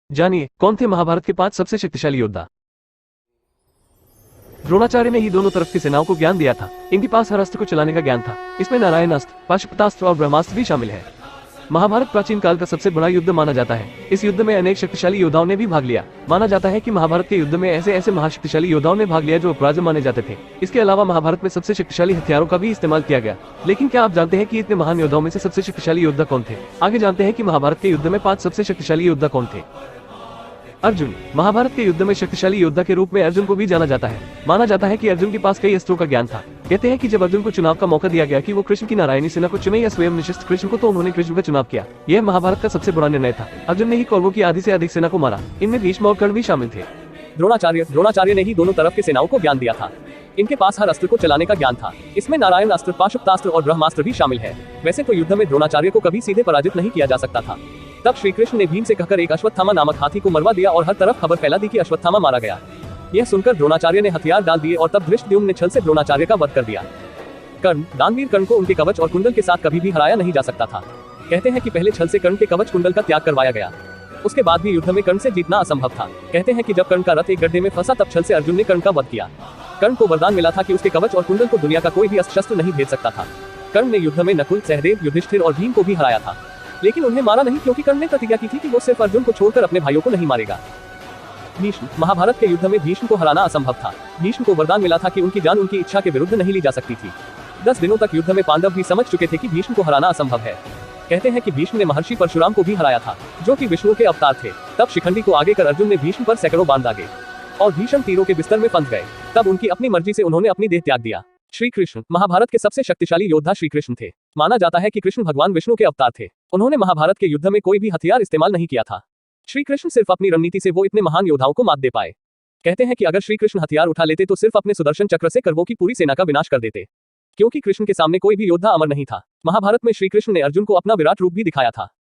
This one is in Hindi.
जानिए कौन थे महाभारत के 5 सबसे शक्तिशाली योद्धा। द्रोणाचार्य ने ही दोनों तरफ की सेनाओं को ज्ञान दिया था। इनके पास हर अस्त्र को चलाने का ज्ञान था। इसमें नारायण अस्त्र, पाशुपतास्त्र और ब्रह्मास्त्र भी शामिल है। महाभारत प्राचीन काल का सबसे बड़ा युद्ध माना जाता है। इस युद्ध में अनेक शक्तिशाली योद्धाओं ने भी भाग लिया। माना जाता है कि महाभारत के युद्ध में ऐसे ऐसे महाशक्तिशाली योद्धाओं ने भाग लिया जो अपराजय माने जाते थे। इसके अलावा महाभारत में सबसे शक्तिशाली हथियारों का भी इस्तेमाल किया गया। लेकिन क्या आप जानते हैं कि इतने महान योद्धाओं में से सबसे शक्तिशाली योद्धा कौन थे? आगे जानते हैं कि महाभारत के युद्ध में 5 सबसे शक्तिशाली योद्धा कौन थे। अर्जुन। महाभारत के युद्ध में शक्तिशाली योद्धा के रूप में अर्जुन को भी जाना जाता है। माना जाता है कि अर्जुन के पास कई अस्त्रों का ज्ञान था। कहते हैं कि जब अर्जुन को चुनाव का मौका दिया गया कि वो कृष्ण की नारायणी सेना को चुने या स्वयं निशिष्ट कृष्ण को, तो उन्होंने कृष्ण का चुनाव किया। यह महाभारत का सबसे बड़ा निर्णय था। अर्जुन ने ही कौरवों की आधी से अधिक सेना को मारा। इनमें भीष्म और कर्ण भी शामिल थे। द्रोणाचार्य ने ही दोनों तरफ के सेनाओं को ज्ञान दिया था। इनके पास हर अस्त्र को चलाने का ज्ञान था। इसमें नारायण अस्त्र, पाशुपतास्त्र और ब्रह्मास्त्र भी शामिल है। वैसे तो युद्ध में द्रोणाचार्य को कभी सीधे पराजित नहीं किया जा सकता था। तब श्री कृष्ण ने भीम से कहकर एक अश्वत्थामा नामक हाथी को मरवा दिया और हर तरफ खबर फैला दी कि अश्वत्थामा मारा गया। यह सुनकर द्रोणाचार्य ने हथियार डाल दिए और तब धृष्टद्युम्न ने छल से द्रोणाचार्य का वध कर दिया। कर्ण। दानवीर कर्ण को उनके कवच और कुंडल के साथ कभी भी हराया नहीं जा सकता था। कहते हैं कि पहले छल से कर्ण के कवच कुंडल का त्याग करवाया गया। उसके बाद भी युद्ध में कर्ण से जीतना असंभव था। कहते हैं कि जब कर्ण का रथ एक गड्ढे में फंसा तब छल से अर्जुन ने कर्ण का वध किया। कर्ण को वरदान मिला था कि उसके कवच और कुंडल को दुनिया का कोई भी अस्त्र शस्त्र नहीं भेद सकता था। कर्ण ने युद्ध में नकुल, सहदेव, युधिष्ठिर और भीम को भी हराया था। लेकिन उन्हें मारा नहीं, क्योंकि कर्ण ने प्रतिज्ञा की थी कि वो सिर्फ अर्जुन को छोड़कर अपने भाइयों को नहीं मारेगा। भीष्म। महाभारत के युद्ध में भीष्म को हराना असंभव था। भीष्म को वरदान मिला था कि उनकी जान उनकी इच्छा के विरुद्ध नहीं ली जा सकती थी। 10 दिनों तक युद्ध में पांडव भी समझ चुके थे कि भीष्म को हराना असंभव है। कहते हैं कि भीष्म ने महर्षि परशुराम को भी हराया था, जो कि विष्णु के अवतार थे। तब शिखंडी को आगे कर अर्जुन ने भीष्म पर सैकड़ों बाण दागे और भीष्म तीरों के बिस्तर में फंस गए। तब उनकी अपनी मर्जी से उन्होंने अपनी देह त्याग दिया। श्री कृष्ण। महाभारत के सबसे शक्तिशाली योद्धा श्री कृष्ण थे। माना जाता है कि कृष्ण भगवान विष्णु के अवतार थे। उन्होंने महाभारत के युद्ध में कोई भी हथियार इस्तेमाल नहीं किया था। श्री कृष्ण सिर्फ अपनी रणनीति से वो इतने महान योद्धाओं को मात दे पाए। कहते हैं कि अगर श्री कृष्ण हथियार उठा लेते तो सिर्फ अपने सुदर्शन चक्र से कौरवों की पूरी सेना का विनाश कर देते, क्योंकि कृष्ण के सामने कोई भी योद्धा अमर नहीं था। महाभारत में श्री कृष्ण ने अर्जुन को अपना विराट रूप भी दिखाया था।